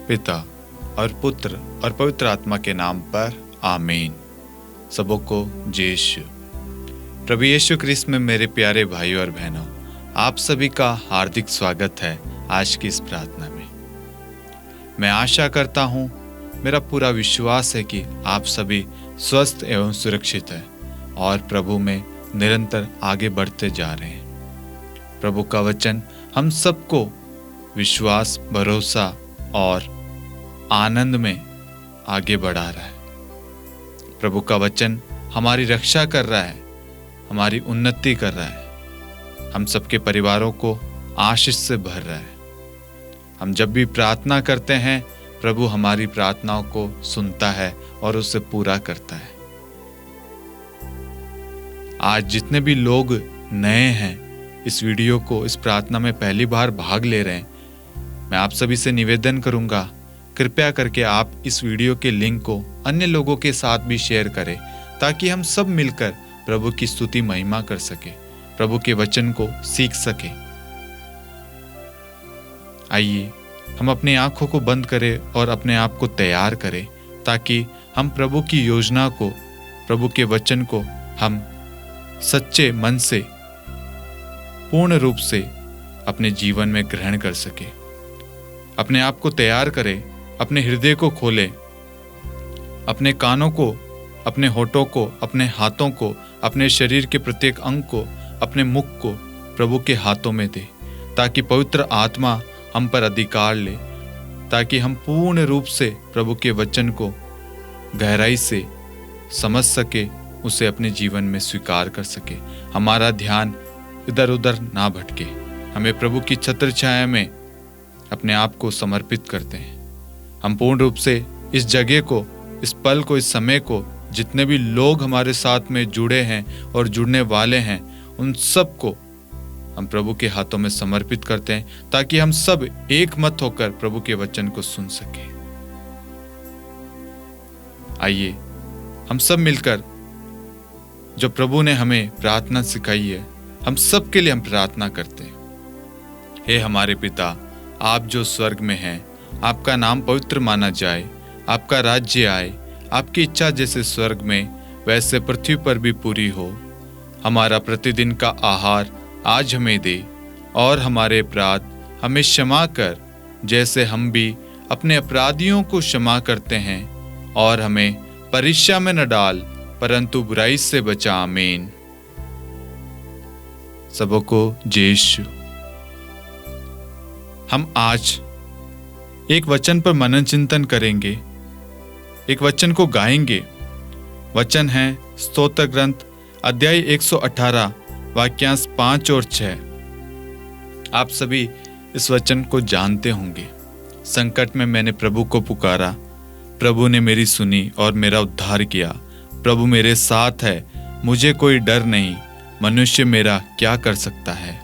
पिता और पुत्र और पवित्र आत्मा के नाम पर आमीन। सबों को जय यीशु। प्रभु यीशु क्रिस्त में मेरे प्यारे भाइयों और बहनों, आप सभी का हार्दिक स्वागत है आज की इस प्रार्थना में। मैं आशा करता हूँ, मेरा पूरा विश्वास है कि आप सभी स्वस्थ एवं सुरक्षित हैं और प्रभु में निरंतर आगे बढ़ते जा रहे हैं। प्रभु का वचन हम सबको विश्वास, भरोसा और आनंद में आगे बढ़ा रहा है। प्रभु का वचन हमारी रक्षा कर रहा है, हमारी उन्नति कर रहा है, हम सबके परिवारों को आशीष से भर रहा है। हम जब भी प्रार्थना करते हैं, प्रभु हमारी प्रार्थनाओं को सुनता है और उसे पूरा करता है। आज जितने भी लोग नए हैं, इस वीडियो को, इस प्रार्थना में पहली बार भाग ले रहे हैं, मैं आप सभी से निवेदन करूंगा, कृपया करके आप इस वीडियो के लिंक को अन्य लोगों के साथ भी शेयर करें ताकि हम सब मिलकर प्रभु की स्तुति महिमा कर सके, प्रभु के वचन को सीख सके। आइए हम अपनी आंखों को बंद करें और अपने आप को तैयार करें ताकि हम प्रभु की योजना को, प्रभु के वचन को हम सच्चे मन से, पूर्ण रूप से अपने जीवन में ग्रहण कर सके। अपने आप को तैयार करें, अपने हृदय को खोलें, अपने कानों को, अपने होठों को, अपने हाथों को, अपने शरीर के प्रत्येक अंग को, अपने मुख को प्रभु के हाथों में दे ताकि पवित्र आत्मा हम पर अधिकार ले, ताकि हम पूर्ण रूप से प्रभु के वचन को गहराई से समझ सके, उसे अपने जीवन में स्वीकार कर सके। हमारा ध्यान इधर उधर ना भटके। हमें प्रभु की छत्र छाया में अपने आप को समर्पित करते हैं। हम पूर्ण रूप से इस जगह को, इस पल को, इस समय को, जितने भी लोग हमारे साथ में जुड़े हैं और जुड़ने वाले हैं, उन सब को हम प्रभु के हाथों में समर्पित करते हैं ताकि हम सब एक मत होकर प्रभु के वचन को सुन सके। आइए हम सब मिलकर, जो प्रभु ने हमें प्रार्थना सिखाई है, हम सब के लिए हम प्रार्थना करते हैं। हे हमारे पिता, आप जो स्वर्ग में हैं, आपका नाम पवित्र माना जाए, आपका राज्य आए, आपकी इच्छा जैसे स्वर्ग में वैसे पृथ्वी पर भी पूरी हो। हमारा प्रतिदिन का आहार आज हमें दे और हमारे अपराध हमें क्षमा कर जैसे हम भी अपने अपराधियों को क्षमा करते हैं, और हमें परीक्षा में न डाल परंतु बुराई से बचा। आमीन। सबों को जय यीशु। हम आज एक वचन पर मनन चिंतन करेंगे, एक वचन को गाएंगे। वचन है स्तोत्र ग्रंथ अध्याय 118 वाक्यांश 5 और 6। आप सभी इस वचन को जानते होंगे। संकट में मैंने प्रभु को पुकारा, प्रभु ने मेरी सुनी और मेरा उद्धार किया। प्रभु मेरे साथ है, मुझे कोई डर नहीं, मनुष्य मेरा क्या कर सकता है।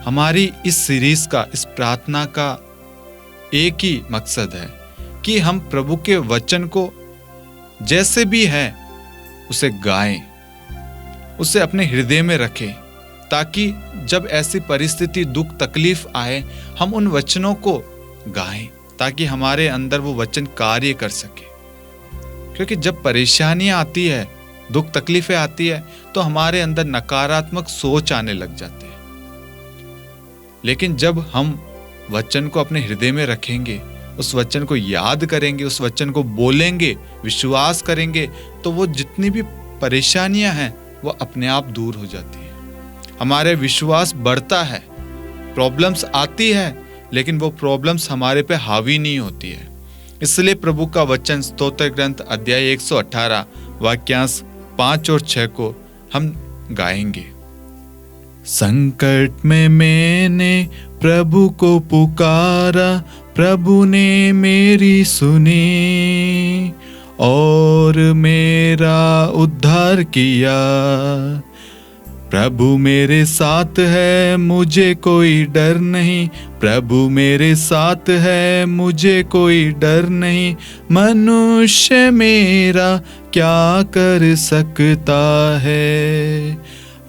हमारी इस सीरीज का, इस प्रार्थना का एक ही मकसद है कि हम प्रभु के वचन को जैसे भी है उसे गाएं, उसे अपने हृदय में रखें, ताकि जब ऐसी परिस्थिति, दुख, तकलीफ आए, हम उन वचनों को गाएं ताकि हमारे अंदर वो वचन कार्य कर सके। क्योंकि जब परेशानियां आती है, दुख तकलीफें आती है, तो हमारे अंदर नकारात्मक सोच आने लग जाते हैं। लेकिन जब हम वचन को अपने हृदय में रखेंगे, उस वचन को याद करेंगे, उस वचन को बोलेंगे, विश्वास करेंगे, तो वो जितनी भी परेशानियां हैं वो अपने आप दूर हो जाती हैं। हमारे विश्वास बढ़ता है। प्रॉब्लम्स आती है लेकिन वो प्रॉब्लम्स हमारे पे हावी नहीं होती है। इसलिए प्रभु का वचन स्तोत्र ग्रंथ अध्याय 118 वाक्यांश 5 और 6 को हम गाएंगे। संकट में मैंने प्रभु को पुकारा, प्रभु ने मेरी सुनी और मेरा उद्धार किया। प्रभु मेरे साथ है, मुझे कोई डर नहीं, प्रभु मेरे साथ है, मुझे कोई डर नहीं। मनुष्य मेरा क्या कर सकता है,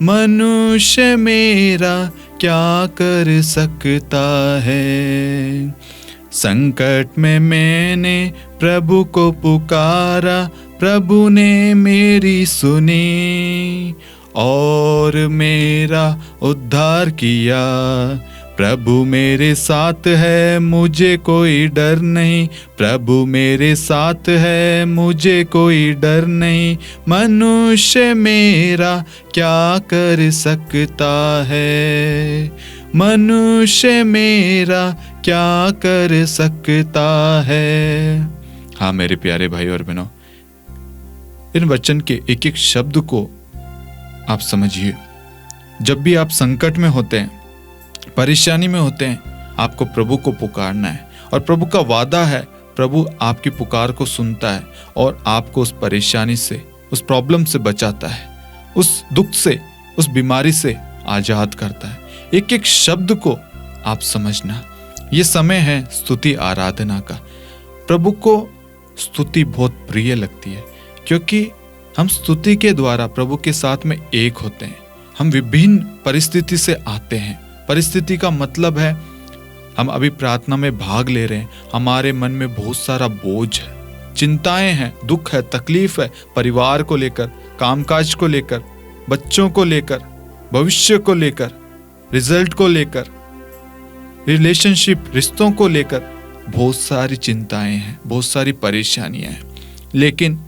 मनुष्य मेरा क्या कर सकता है। संकट में मैंने प्रभु को पुकारा, प्रभु ने मेरी सुनी और मेरा उद्धार किया। प्रभु मेरे साथ है, मुझे कोई डर नहीं। प्रभु मेरे साथ है, मुझे कोई डर नहीं। मनुष्य मेरा क्या कर सकता है। मनुष्य मेरा क्या कर सकता है। हाँ मेरे प्यारे भाई और बहनों, इन वचन के एक एक शब्द को आप समझिए। जब भी आप संकट में होते हैं, परेशानी में होते हैं, आपको प्रभु को पुकारना है और प्रभु का वादा है, प्रभु आपकी पुकार को सुनता है और आपको उस परेशानी से, उस प्रॉब्लम से बचाता है, उस दुख से, उस बीमारी से आजाद करता है। एक एक शब्द को आप समझना। ये समय है स्तुति आराधना का। प्रभु को स्तुति बहुत प्रिय लगती है क्योंकि हम स्तुति के द्वारा प्रभु के साथ में एक होते हैं। हम विभिन्न परिस्थिति से आते हैं। परिस्थिति का मतलब है हम अभी प्रार्थना में भाग ले रहे हैं, हमारे मन में बहुत सारा बोझ है, चिंताएं हैं, दुख है, तकलीफ है, परिवार को लेकर, कामकाज को लेकर, बच्चों को लेकर, भविष्य को लेकर, रिजल्ट को लेकर, रिलेशनशिप, रिश्तों को लेकर बहुत सारी चिंताएं हैं, बहुत सारी परेशानियां हैं, लेकिन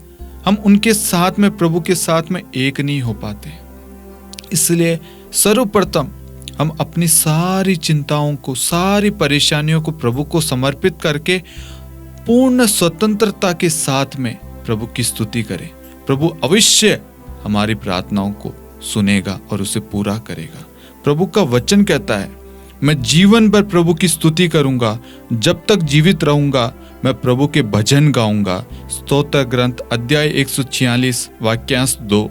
हम उनके साथ में, प्रभु के साथ में एक नहीं हो पाते। इसलिए सर्वप्रथम हम अपनी सारी चिंताओं को, सारी परेशानियों को प्रभु को समर्पित करके पूर्ण स्वतंत्रता के साथ में प्रभु की स्तुति करें। प्रभु अवश्य हमारी प्रार्थनाओं को सुनेगा और उसे पूरा करेगा। प्रभु का वचन कहता है, मैं जीवन भर प्रभु की स्तुति करूंगा, जब तक जीवित रहूंगा मैं प्रभु के भजन गाऊंगा। स्तोत्र ग्रंथ अध्याय 146 वाक्यांश 2।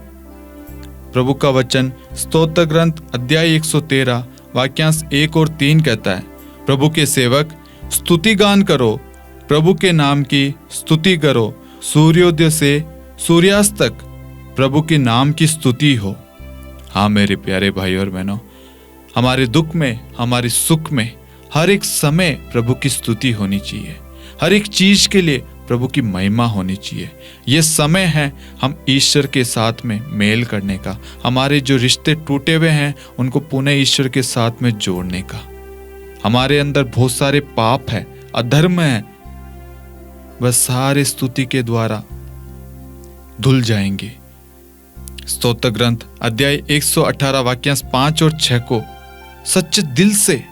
प्रभु का वचन स्तोत्र ग्रंथ अध्याय 113 वाक्यांश 1 और 3 कहता है, प्रभु के सेवक स्तुति गान करो, प्रभु के नाम की स्तुति करो, सूर्योदय से सूर्यास्त तक प्रभु के नाम की स्तुति हो। हाँ मेरे प्यारे भाई और बहनों, हमारे दुख में, हमारे सुख में हर एक समय प्रभु की स्तुति होनी चाहिए। हर एक चीज के लिए प्रभु की महिमा होनी चाहिए। यह समय है हम ईश्वर के साथ में मेल करने का, हमारे जो रिश्ते टूटे हुए हैं उनको पुनः ईश्वर के साथ में जोड़ने का। हमारे अंदर बहुत सारे पाप है, अधर्म है, वह सारे स्तुति के द्वारा धुल जाएंगे। स्तोत्र ग्रंथ अध्याय 118 वाक्यांश 5 और 6 को सच्चे दिल से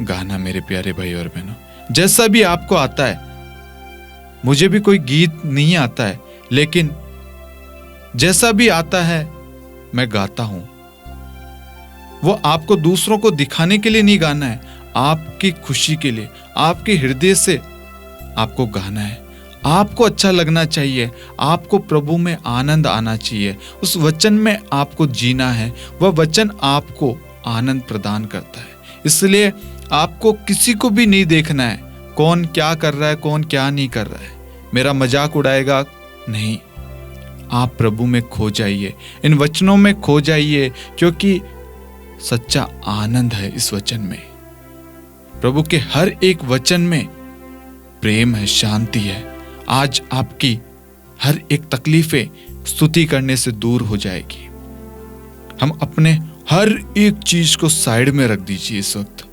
गाना मेरे प्यारे भाई और बहनों। जैसा भी आपको आता है, मुझे भी कोई गीत नहीं आता है, लेकिन जैसा भी आता है मैं गाता हूं। वो आपको दूसरों को दिखाने के लिए नहीं गाना है, आपकी खुशी के लिए, आपके हृदय से आपको गाना है। आपको अच्छा लगना चाहिए, आपको प्रभु में आनंद आना चाहिए, उस वचन में आपको जीना है। वह वचन आपको आनंद प्रदान करता है। इसलिए आपको किसी को भी नहीं देखना है कौन क्या कर रहा है, कौन क्या नहीं कर रहा है, मेरा मजाक उड़ाएगा नहीं। आप प्रभु में खो जाइए, इन वचनों में खो जाइए, क्योंकि सच्चा आनंद है इस वचन में। प्रभु के हर एक वचन में प्रेम है, शांति है। आज आपकी हर एक तकलीफें स्तुति करने से दूर हो जाएगी। हम अपने हर एक चीज को साइड में रख दीजिए इस वक्त,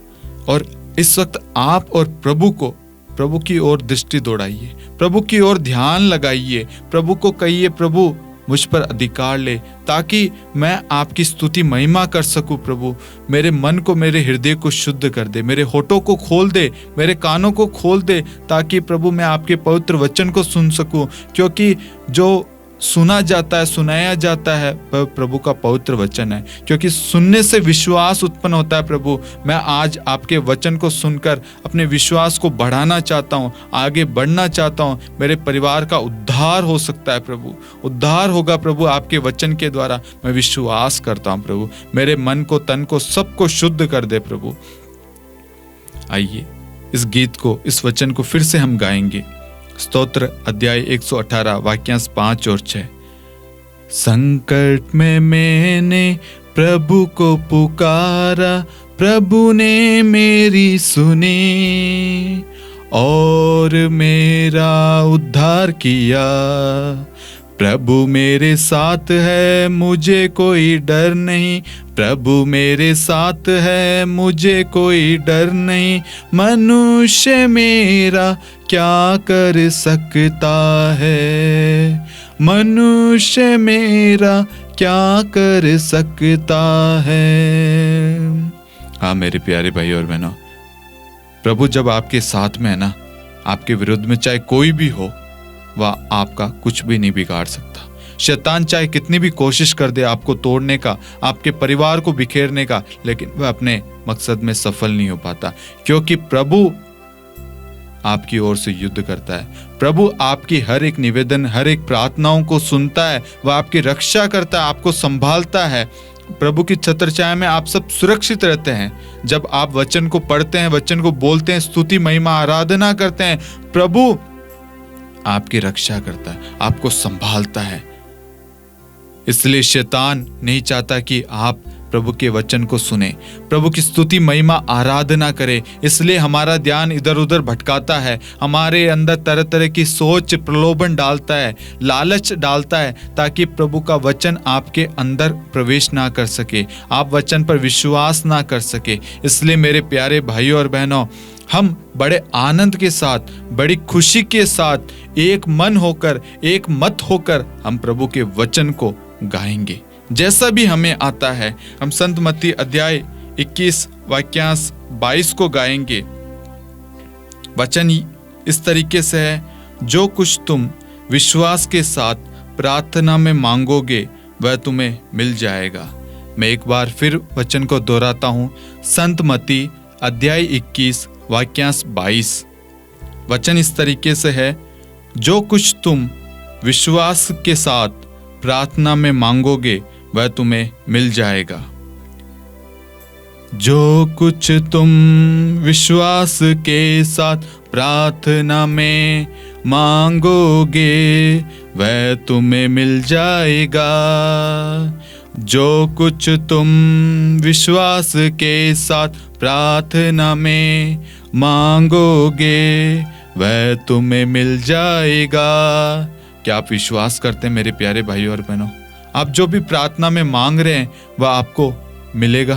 और इस वक्त आप और प्रभु की ओर दृष्टि दौड़ाइए, प्रभु की ओर ध्यान लगाइए। प्रभु को कहिए, प्रभु मुझ पर अधिकार ले, ताकि मैं आपकी स्तुति महिमा कर सकूं। प्रभु मेरे मन को, मेरे हृदय को शुद्ध कर दे, मेरे होठों को खोल दे, मेरे कानों को खोल दे, ताकि प्रभु मैं आपके पवित्र वचन को सुन सकूं। क्योंकि जो सुना जाता है, सुनाया जाता है, वह प्रभु का पवित्र वचन है। क्योंकि सुनने से विश्वास उत्पन्न होता है। प्रभु मैं आज आपके वचन को सुनकर अपने विश्वास को बढ़ाना चाहता हूँ, आगे बढ़ना चाहता हूँ। मेरे परिवार का उद्धार हो सकता है प्रभु, उद्धार होगा प्रभु आपके वचन के द्वारा। मैं विश्वास करता हूँ प्रभु, मेरे मन को, तन को, सबको शुद्ध कर दे प्रभु। आइए इस गीत को, इस वचन को फिर से हम गाएंगे। स्तोत्र अध्याय 118 वाक्यांश 5 और 6। संकट में मैंने प्रभु को पुकारा, प्रभु ने मेरी सुनी और मेरा उद्धार किया। प्रभु मेरे साथ है, मुझे कोई डर नहीं। प्रभु मेरे साथ है, मुझे कोई डर नहीं। मनुष्य मेरा क्या कर सकता है? मनुष्य मेरा क्या कर सकता है? हाँ मेरे प्यारे भाई और बहनों, प्रभु जब आपके साथ में है ना, आपके विरुद्ध में चाहे कोई भी हो, वह आपका कुछ भी नहीं बिगाड़ सकता। शैतान चाहे कितनी भी कोशिश कर दे आपको तोड़ने का, आपके परिवार को बिखेरने का, लेकिन वह अपने मकसद में सफल नहीं हो पाता, क्योंकि प्रभु आपकी ओर से युद्ध करता है। प्रभु आपकी हर एक निवेदन, हर एक प्रार्थनाओं को सुनता है। वह आपकी रक्षा करता है, आपको संभालता है। प्रभु की छत्र छाया में आप सब सुरक्षित रहते हैं। जब आप वचन को पढ़ते हैं, वचन को बोलते हैं, स्तुति महिमा आराधना करते हैं, प्रभु आपकी रक्षा करता है, आपको संभालता है। इसलिए शैतान नहीं चाहता कि आप प्रभु के वचन को सुने, प्रभु की स्तुति महिमा आराधना करे। इसलिए हमारा ध्यान इधर उधर भटकाता है, हमारे अंदर तरह तरह की सोच प्रलोभन डालता है, लालच डालता है, ताकि प्रभु का वचन आपके अंदर प्रवेश ना कर सके, आप वचन पर विश्वास ना कर सके। इसलिए मेरे प्यारे भाइयों और बहनों, हम बड़े आनंद के साथ, बड़ी खुशी के साथ एक मन होकर, एक मत होकर हम प्रभु के वचन को गाएंगे। जैसा भी हमें आता है, हम संत मत्ती अध्याय 21 वाक्यांश 22 को गाएंगे। वचन इस तरीके से है, जो कुछ तुम विश्वास के साथ प्रार्थना में मांगोगे वह तुम्हें मिल जाएगा। मैं एक बार फिर वचन को दोहराता हूँ, संत मत्ती अध्याय 21 वाक्यांश 22। वचन इस तरीके से है, जो कुछ तुम विश्वास के साथ प्रार्थना में मांगोगे वह तुम्हें मिल जाएगा। जो कुछ तुम विश्वास के साथ प्रार्थना में मांगोगे वह तुम्हें मिल जाएगा। जो कुछ तुम विश्वास के साथ प्रार्थना में मांगोगे वह तुम्हें मिल जाएगा। क्या आप विश्वास करते हैं मेरे प्यारे भाइयों और बहनों? आप जो भी प्रार्थना में मांग रहे हैं वह आपको मिलेगा।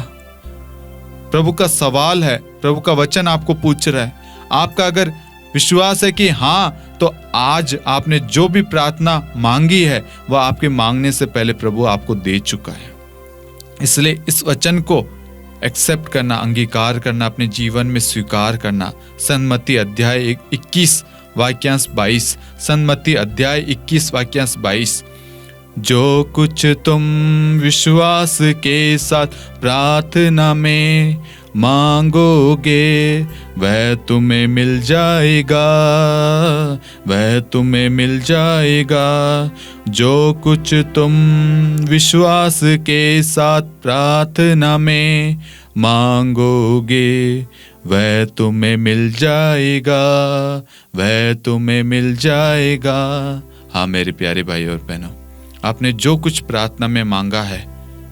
प्रभु का सवाल है, प्रभु का वचन आपको पूछ रहा है। आपका अगर विश्वास है कि हाँ, तो आज आपने जो भी प्रार्थना मांगी है वह आपके मांगने से पहले प्रभु आपको दे चुका है। इसलिए इस वचन को एक्सेप्ट करना, अंगीकार करना, अपने जीवन में स्वीकार करना। संत मत्ती अध्याय 21 वाक्यांश 22, संत मत्ती अध्याय 21 वाक्यांश 22। जो कुछ तुम विश्वास के साथ प्रार्थना में मांगोगे वह तुम्हें मिल जाएगा, वह तुम्हें मिल जाएगा। जो कुछ तुम विश्वास के साथ प्रार्थना में मांगोगे वह तुम्हें मिल जाएगा, वह तुम्हें मिल जाएगा। हाँ मेरे प्यारे भाई और बहनों, आपने जो कुछ प्रार्थना में मांगा है,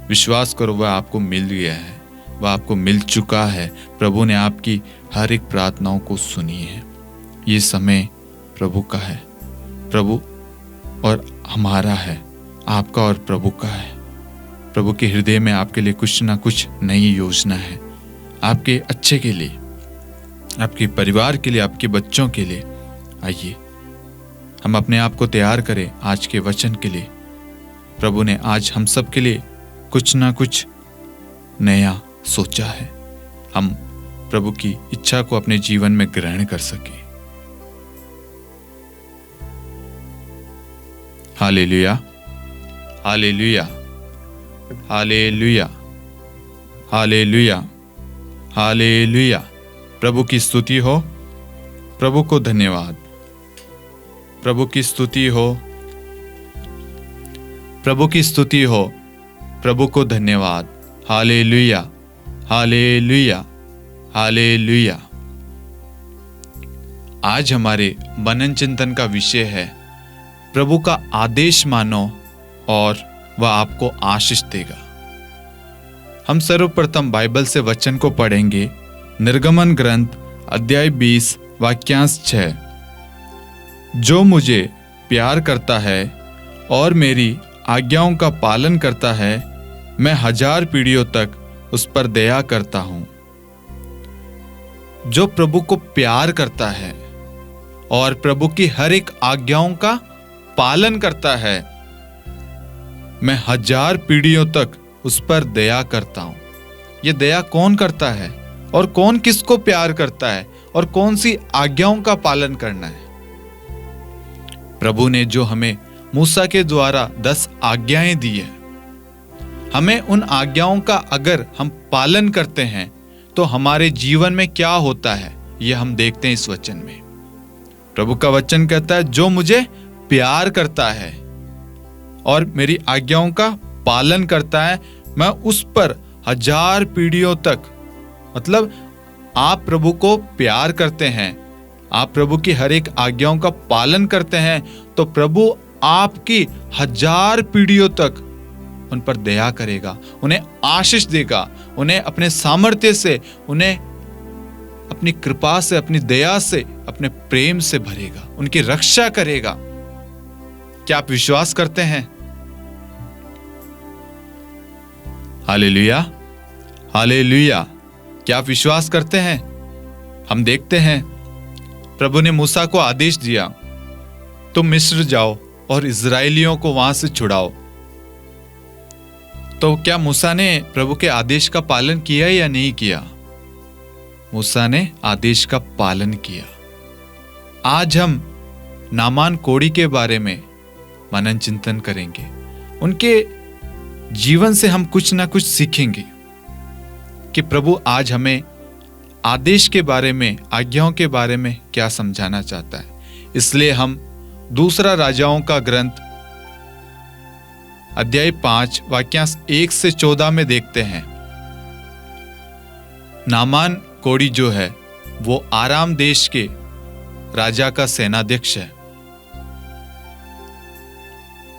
विश्वास करो वह आपको मिल गया है, वह आपको मिल चुका है। प्रभु ने आपकी हर एक प्रार्थनाओं को सुनी है। ये समय प्रभु का है, प्रभु और हमारा है, आपका और प्रभु का है। प्रभु के हृदय में आपके लिए कुछ ना कुछ नई योजना है, आपके अच्छे के लिए, आपके परिवार के लिए, आपके बच्चों के लिए। आइए हम अपने आप को तैयार करें आज के वचन के लिए। प्रभु ने आज हम सब के लिए कुछ ना कुछ नया सोचा है, हम प्रभु की इच्छा को अपने जीवन में ग्रहण कर सके। Hallelujah, hallelujah, hallelujah, hallelujah, hallelujah. प्रभु की स्तुति हो, प्रभु को धन्यवाद, प्रभु की स्तुति हो, प्रभु की स्तुति हो, प्रभु को धन्यवाद। Hallelujah, hallelujah, hallelujah. आज हमारे मनन चिंतन का विषय है, प्रभु का आदेश मानो और वह आपको आशीष देगा। हम सर्वप्रथम बाइबल से वचन को पढ़ेंगे। निर्गमन ग्रंथ अध्याय 20 वाक्यांश 6। जो मुझे प्यार करता है और मेरी आज्ञाओं का पालन करता है, मैं 1000 पीढ़ियों तक उस पर दया करता हूं। जो प्रभु को प्यार करता है और प्रभु की हर एक आज्ञाओं का पालन करता है, मैं 1000 पीढ़ियों तक उस पर दया करता हूं। यह दया कौन करता है और कौन किसको प्यार करता है और कौन सी आज्ञाओं का पालन करना है? प्रभु ने जो हमें मूसा के द्वारा 10 आज्ञाएं दी है, हमें उन आज्ञाओं का अगर हम पालन करते हैं तो हमारे जीवन में क्या होता है, यह हम देखते हैं इस वचन में। प्रभु का वचन कहता है, जो मुझे प्यार करता है और मेरी आज्ञाओं का पालन करता है, मैं उस पर 1000 पीढ़ियों तक, मतलब आप प्रभु को प्यार करते हैं, आप प्रभु की हर एक आज्ञाओं का पालन करते हैं, तो प्रभु आपकी 1000 पीढ़ियों तक उन पर दया करेगा, उन्हें आशीष देगा, उन्हें अपने सामर्थ्य से, उन्हें अपनी कृपा से, अपनी दया से, अपने प्रेम से भरेगा, उनकी रक्षा करेगा। क्या आप विश्वास करते हैं? Hallelujah, hallelujah. क्या आप विश्वास करते हैं? हम देखते हैं प्रभु ने मूसा को आदेश दिया, तुम मिस्र जाओ और इजरायलियों को वहां से छुड़ाओ। तो क्या मूसा ने प्रभु के आदेश का पालन किया या नहीं किया? मूसा ने आदेश का पालन किया। आज हम नामान कोढ़ी के बारे में मनन चिंतन करेंगे। उनके जीवन से हम कुछ ना कुछ सीखेंगे कि प्रभु आज हमें आदेश के बारे में, आज्ञाओं के बारे में क्या समझाना चाहता है। इसलिए हम दूसरा राजाओं का ग्रंथ अध्याय 5 वाक्यांश 1 से 14 में देखते हैं। नामान कोढ़ी जो है वो आराम देश के राजा का सेनाध्यक्ष है।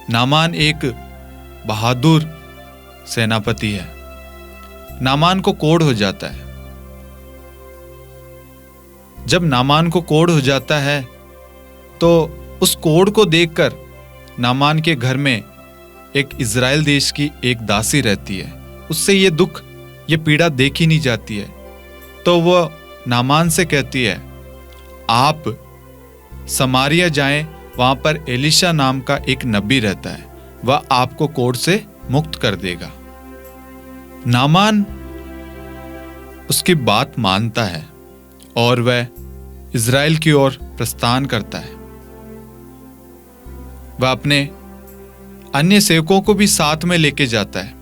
नामान एक बहादुर सेनापति है। नामान को कोढ़ हो जाता है। जब नामान को कोढ़ हो जाता है तो उस कोढ़ को देखकर नामान के घर में एक इज़राइल देश की एक दासी रहती है। उससे ये दुख, ये पीड़ा देखी नहीं जाती है। तो वह नामान से कहती है, आप समारिया जाएं, वहां पर एलिशा नाम का एक नबी रहता है, वह आपको कोढ़ से मुक्त कर देगा। नामान उसकी बात मानता है और वह इज़राइल की ओर प्रस्थान करता है। वह अपने अन्य सेवकों को भी साथ में लेके जाता है।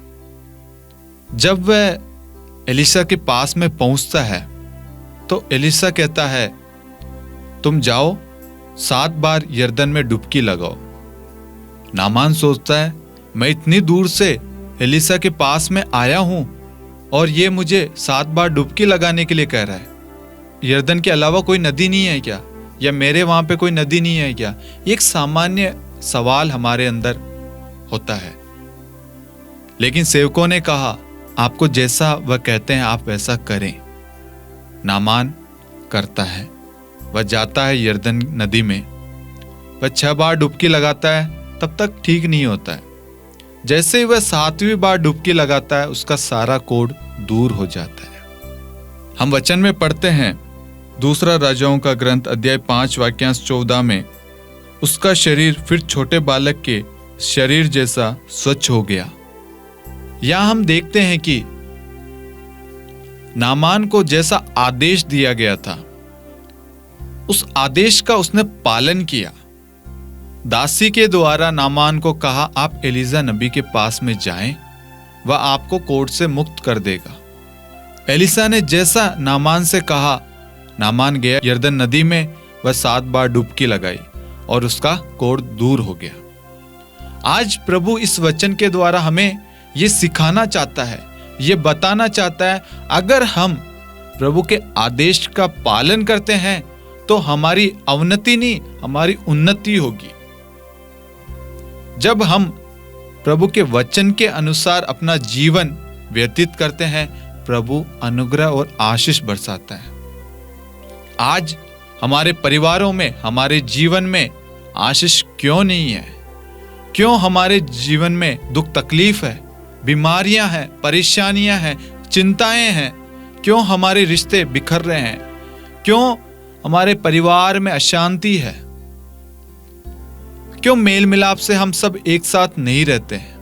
जब वह एलिशा के पास में पहुंचता है तो एलिशा कहता है, तुम जाओ 7 बार यरदन में डुबकी लगाओ। नामान सोचता है, मैं इतनी दूर से एलिशा के पास में आया हूं और ये मुझे 7 बार डुबकी लगाने के लिए कह रहा है। यरदन के अलावा कोई नदी नहीं है क्या? या मेरे वहां पे कोई नदी नहीं है क्या? एक सामान्य सवाल हमारे अंदर होता है। लेकिन सेवकों ने कहा, आपको जैसा वह कहते हैं आप वैसा करें। नामान करता है। वह जाता है यरदन नदी में। वह 6 बार डुबकी लगाता है, तब तक ठीक नहीं होता है। जैसे ही वह 7वीं बार डुबकी लगाता है, उसका सारा कोढ़ दूर हो जाता है। हम वचन में पढ़ते हैं दूसरा राजाओं का ग्रंथ अध्याय 5 वाक्यांश 14 में, उसका शरीर फिर छोटे बालक के शरीर जैसा स्वच्छ हो गया। यहां हम देखते हैं कि नामान को जैसा आदेश दिया गया था, उस आदेश का उसने पालन किया। दासी के द्वारा नामान को कहा, आप एलिशा नबी के पास में जाएं, वह आपको कोढ़ से मुक्त कर देगा। एलिशा ने जैसा नामान से कहा, नामान गया यरदन नदी में, वह 7 बार डुबकी लगाई और उसका कोढ़ दूर हो गया। आज प्रभु इस वचन के द्वारा हमें यह सिखाना चाहता है, यह बताना चाहता है, अगर हम प्रभु के आदेश का पालन करते हैं तो हमारी अवनति नहीं, हमारी उन्नति होगी। जब हम प्रभु के वचन के अनुसार अपना जीवन व्यतीत करते हैं, प्रभु अनुग्रह और आशीष बरसाता है। आज हमारे परिवारों में, हमारे जीवन में आशीष क्यों नहीं है? क्यों हमारे जीवन में दुख तकलीफ है, बीमारियां हैं, परेशानियां हैं, चिंताएं हैं? क्यों हमारे रिश्ते बिखर रहे हैं? क्यों हमारे परिवार में अशांति है? क्यों मेल मिलाप से हम सब एक साथ नहीं रहते हैं?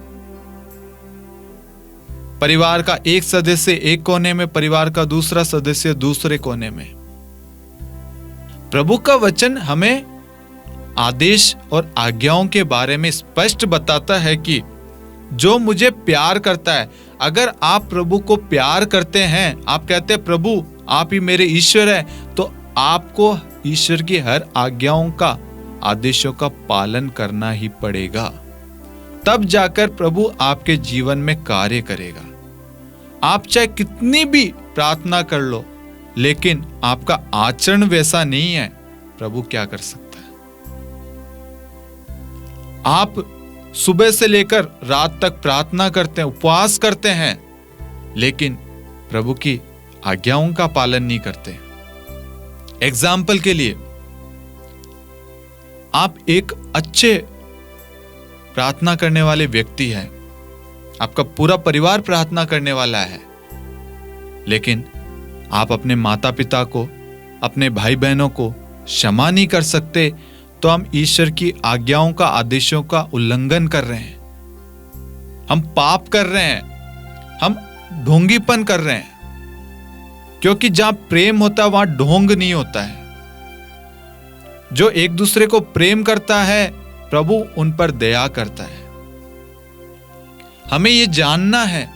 परिवार का एक सदस्य एक कोने में, परिवार का दूसरा सदस्य दूसरे कोने में। प्रभु का वचन हमें आदेश और आज्ञाओं के बारे में स्पष्ट बताता है कि जो मुझे प्यार करता है, अगर आप प्रभु को प्यार करते हैं, आप कहते हैं प्रभु आप ही मेरे ईश्वर है, तो आपको ईश्वर की हर आज्ञाओं का, आदेशों का पालन करना ही पड़ेगा। तब जाकर प्रभु आपके जीवन में कार्य करेगा। आप चाहे कितनी भी प्रार्थना कर लो, लेकिन आपका आचरण वैसा नहीं है, प्रभु क्या कर सकता है? आप सुबह से लेकर रात तक प्रार्थना करते हैं, उपवास करते हैं, लेकिन प्रभु की आज्ञाओं का पालन नहीं करते। एग्जाम्पल के लिए, आप एक अच्छे प्रार्थना करने वाले व्यक्ति हैं, आपका पूरा परिवार प्रार्थना करने वाला है, लेकिन आप अपने माता पिता को, अपने भाई बहनों को क्षमा नहीं कर सकते, तो हम ईश्वर की आज्ञाओं का, आदेशों का उल्लंघन कर रहे हैं। हम पाप कर रहे हैं, हम ढोंगीपन कर रहे हैं। क्योंकि जहां प्रेम होता है वहां ढोंग नहीं होता है। जो एक दूसरे को प्रेम करता है, प्रभु उन पर दया करता है। हमें यह जानना है,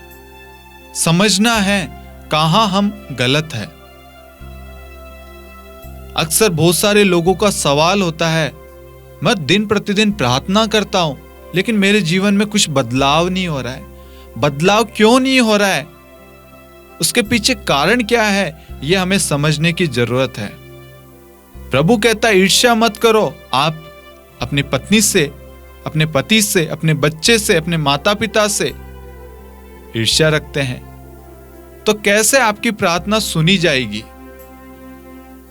समझना है कहां हम गलत है। अक्सर बहुत सारे लोगों का सवाल होता है, मैं दिन प्रतिदिन प्रार्थना करता हूं, लेकिन मेरे जीवन में कुछ बदलाव नहीं हो रहा है। बदलाव क्यों नहीं हो रहा है? उसके पीछे कारण क्या है? यह हमें समझने की जरूरत है। प्रभु कहता है ईर्ष्या मत करो। आप अपनी पत्नी से, अपने पति से, अपने बच्चे से, अपने माता पिता से ईर्ष्या रखते हैं, तो कैसे आपकी प्रार्थना सुनी जाएगी?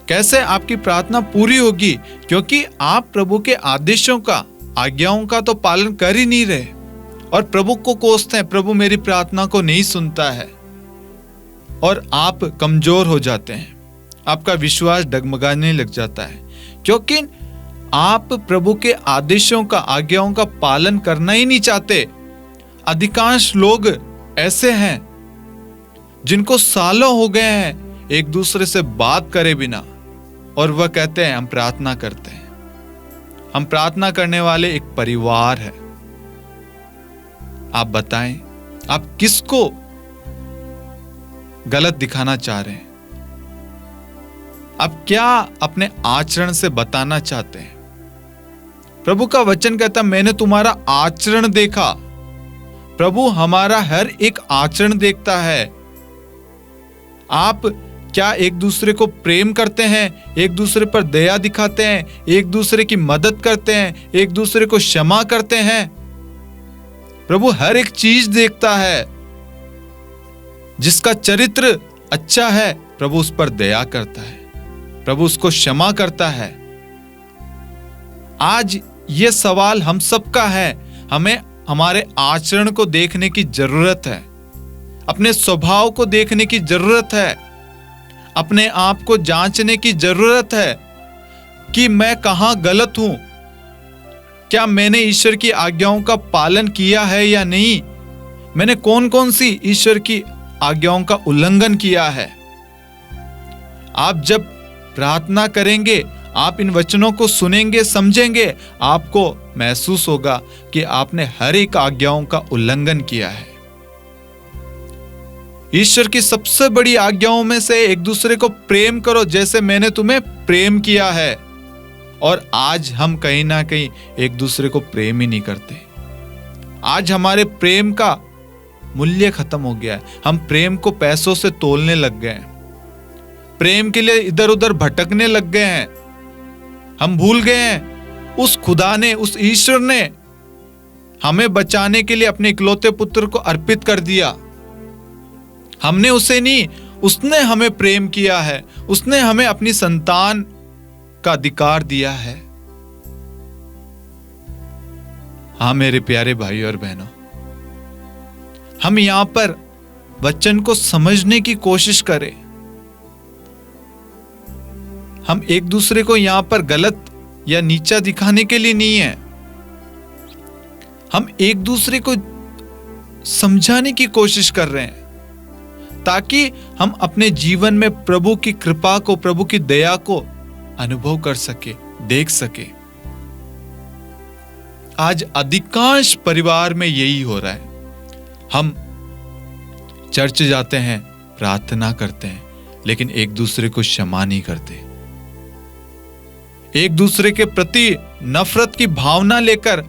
कैसे आपकी प्रार्थना पूरी होगी? क्योंकि आप प्रभु के आदेशों का, आज्ञाओं का तो पालन कर ही नहीं रहे, और प्रभु को कोसते हैं, प्रभु मेरी प्रार्थना को नहीं सुनता है, और आप कमजोर हो जाते हैं, आपका विश्वास डगमगाने लग जाता है, क्योंकि आप प्रभु के आदेशों का, आज्ञाओं का पालन करना ही नहीं चाहते। अधिकांश लोग ऐसे हैं जिनको सालों हो गए हैं एक दूसरे से बात करे बिना, और वह कहते हैं हम प्रार्थना करते हैं। हम प्रार्थना करने वाले एक परिवार है। आप बताएं, आप किसको गलत दिखाना चाह रहे हैं? आप क्या अपने आचरण से बताना चाहते हैं? प्रभु का वचन कहता, मैंने तुम्हारा आचरण देखा। प्रभु हमारा हर एक आचरण देखता है। आप क्या एक दूसरे को प्रेम करते हैं, एक दूसरे पर दया दिखाते हैं, एक दूसरे की मदद करते हैं, एक दूसरे को क्षमा करते हैं? प्रभु हर एक चीज देखता है। जिसका चरित्र अच्छा है, प्रभु उस पर दया करता है, प्रभु उसको क्षमा करता है। आज ये सवाल हम सबका है। हमें हमारे आचरण को देखने की जरूरत है, अपने स्वभाव को देखने की जरूरत है, अपने आप को जांचने की जरूरत है कि मैं कहां गलत हूं। क्या मैंने ईश्वर की आज्ञाओं का पालन किया है या नहीं? मैंने कौन कौन सी ईश्वर की आज्ञाओं का उल्लंघन किया है? आप जब प्रार्थना करेंगे, आप इन वचनों को सुनेंगे, समझेंगे, आपको महसूस होगा कि आपने हर एक आज्ञाओं का उल्लंघन किया है। ईश्वर की सबसे बड़ी आज्ञाओं में से एक दूसरे को प्रेम करो जैसे मैंने तुम्हें प्रेम किया है। और आज हम कहीं ना कहीं एक दूसरे को प्रेम ही नहीं करते। आज हमारे प्रेम का मूल्य खत्म हो गया है। हम प्रेम को पैसों से तोलने लग गए हैं, प्रेम के लिए इधर उधर भटकने लग गए हैं। हम भूल गए हैं उस खुदा ने, उस ईश्वर ने हमें बचाने के लिए अपने इकलौते पुत्र को अर्पित कर दिया। हमने उसे नहीं, उसने हमें प्रेम किया है, उसने हमें अपनी संतान का अधिकार दिया है। हाँ मेरे प्यारे भाई और बहनों, हम यहां पर वचन को समझने की कोशिश करें। हम एक दूसरे को यहां पर गलत या नीचा दिखाने के लिए नहीं है, हम एक दूसरे को समझाने की कोशिश कर रहे हैं ताकि हम अपने जीवन में प्रभु की कृपा को, प्रभु की दया को अनुभव कर सके, देख सके। आज अधिकांश परिवार में यही हो रहा है। हम चर्च जाते हैं, प्रार्थना करते हैं, लेकिन एक दूसरे को क्षमा नहीं करते। एक दूसरे के प्रति नफरत की भावना लेकर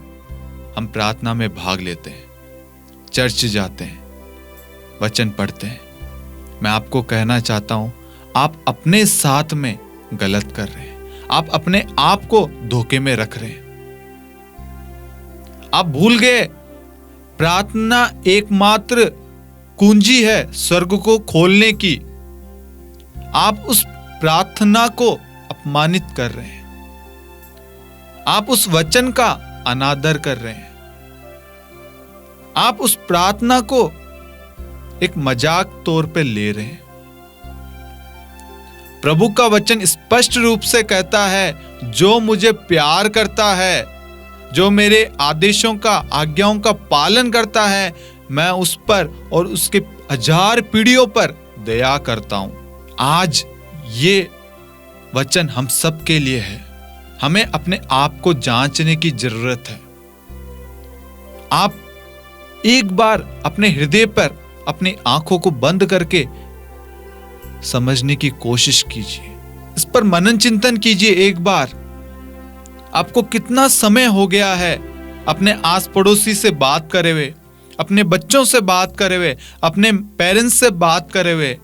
हम प्रार्थना में भाग लेते हैं, चर्च जाते हैं, वचन पढ़ते हैं। मैं आपको कहना चाहता हूं, आप अपने साथ में गलत कर रहे हैं, आप अपने आप को धोखे में रख रहे हैं। आप भूल गए प्रार्थना एकमात्र कुंजी है स्वर्ग को खोलने की। आप उस प्रार्थना को अपमानित कर रहे हैं, आप उस वचन का अनादर कर रहे हैं, आप उस प्रार्थना को एक मजाक तौर पे ले रहे हैं। प्रभु का वचन स्पष्ट रूप से कहता है, जो मुझे प्यार करता है, जो मेरे आदेशों का, आज्ञाओं का पालन करता है, मैं उस पर और उसके 1000 पीढ़ियों पर दया करता हूं। आज ये वचन हम सब के लिए है। हमें अपने आप को जांचने की जरूरत है। आप एक बार अपने हृदय पर अपनी आंखों को बंद करके समझने की कोशिश कीजिए, इस पर मनन चिंतन कीजिए। एक बार आपको कितना समय हो गया है अपने आस पड़ोसी से बात करे हुए, अपने बच्चों से बात करे हुए, अपने पेरेंट्स से बात करे हुए,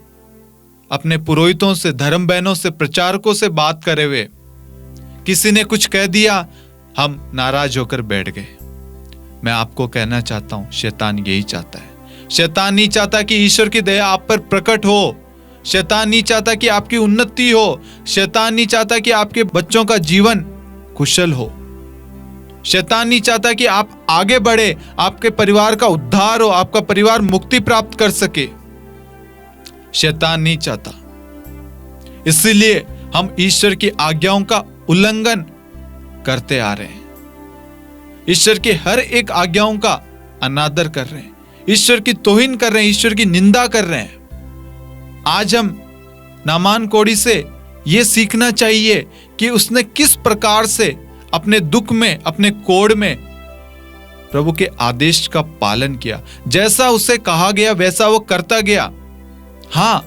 अपने पुरोहितों से, धर्म बहनों से, प्रचारकों से बात करे हुए। किसी ने कुछ कह दिया, हम नाराज होकर बैठ गए। मैं आपको कहना चाहता हूं, शैतान यही चाहता है। शैतान नहीं चाहता कि ईश्वर की दया आप पर प्रकट हो। शैतान नहीं चाहता कि आपकी उन्नति हो। शैतान नहीं चाहता कि आपके बच्चों का जीवन कुशल हो। शैतान नहीं चाहता कि आप आगे बढ़े, आपके परिवार का उद्धार हो, आपका परिवार मुक्ति प्राप्त कर सके। शैतान नहीं चाहता। इसलिए हम ईश्वर की आज्ञाओं का उल्लंघन करते आ रहे हैं, ईश्वर की हर एक आज्ञाओं का अनादर कर रहे हैं, ईश्वर की तौहीन कर रहे हैं, ईश्वर की निंदा कर रहे हैं। आज हम नामान कोढ़ी से यह सीखना चाहिए कि उसने किस प्रकार से अपने दुख में, अपने कोढ़ में प्रभु के आदेश का पालन किया। जैसा उसे कहा गया वैसा वो करता गया। हां,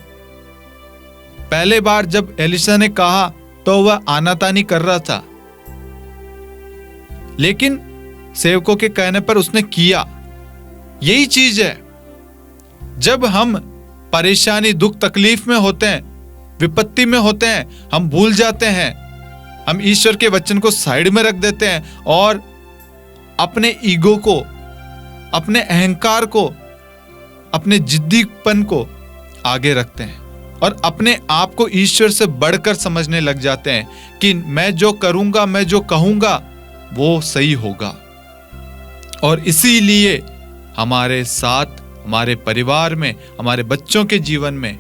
पहले बार जब एलिशा ने कहा तो वह आनातानी कर रहा था, लेकिन सेवकों के कहने पर उसने किया। यही चीज है, जब हम परेशानी, दुख, तकलीफ में होते हैं, विपत्ति में होते हैं, हम भूल जाते हैं, हम ईश्वर के वचन को साइड में रख देते हैं और अपने ईगो को, अपने अहंकार को, अपने जिद्दीपन को आगे रखते हैं और अपने आप को ईश्वर से बढ़कर समझने लग जाते हैं कि मैं जो करूंगा, मैं जो कहूंगा वो सही होगा। और इसीलिए हमारे साथ, हमारे परिवार में, हमारे बच्चों के जीवन में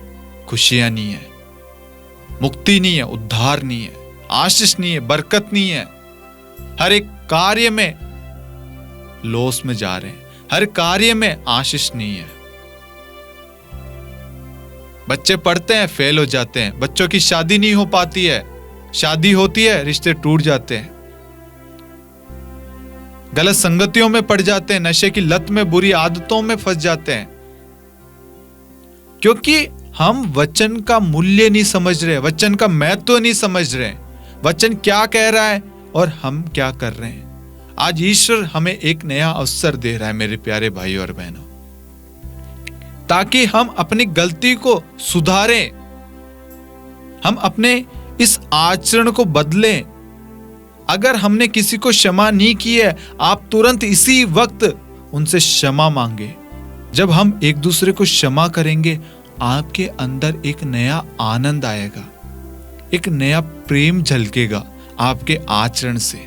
खुशियां नहीं है, मुक्ति नहीं है, उद्धार नहीं है, आशीष नहीं है, बरकत नहीं है। हर एक कार्य में लॉस में जा रहे हैं, हर कार्य में आशीष नहीं है। बच्चे पढ़ते हैं, फेल हो जाते हैं, बच्चों की शादी नहीं हो पाती है, शादी होती है, रिश्ते टूट जाते हैं, गलत संगतियों में पड़ जाते हैं, नशे की लत में, बुरी आदतों में फंस जाते हैं, क्योंकि हम वचन का मूल्य नहीं समझ रहे, वचन का महत्व नहीं समझ रहे, वचन क्या कह रहा है और हम क्या कर रहे हैं। आज ईश्वर हमें एक नया अवसर दे रहा है मेरे प्यारे भाई और बहनों, ताकि हम अपनी गलती को सुधारें, हम अपने इस आचरण को बदलें। अगर हमने किसी को क्षमा नहीं की है, आप तुरंत इसी वक्त उनसे क्षमा मांगे। जब हम एक दूसरे को क्षमा करेंगे आपके अंदर एक नया आनंद आएगा, एक नया प्रेम झलकेगा आपके आचरण से,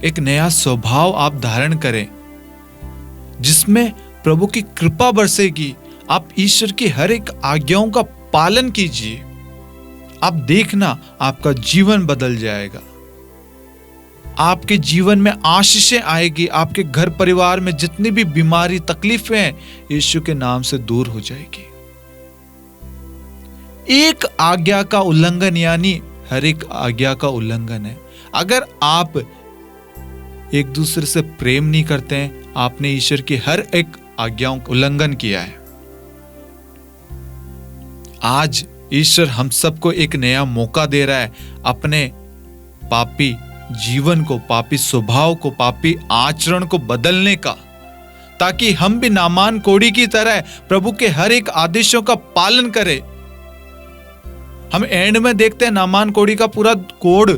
एक नया स्वभाव आप धारण करें जिसमें प्रभु की कृपा बरसेगी। आप ईश्वर की हर एक आज्ञाओं का पालन कीजिए, आप देखना आपका जीवन बदल जाएगा, आपके जीवन में आशीषें आएगी, आपके घर परिवार में जितनी भी बीमारी तकलीफें हैं यीशु के नाम से दूर हो जाएगी। एक आज्ञा का उल्लंघन यानी हर एक आज्ञा का उल्लंघन है। अगर आप एक दूसरे से प्रेम नहीं करते हैं, आपने ईश्वर की हर एक आज्ञाओं का उल्लंघन किया है। आज ईश्वर हम सबको एक नया मौका दे रहा है अपने पापी जीवन को, पापी स्वभाव को, पापी आचरण को बदलने का, ताकि हम भी नामान कोढ़ी की तरह प्रभु के हर एक आदेशों का पालन करें। हम एंड में देखते हैं नामान कोढ़ी का पूरा कोढ़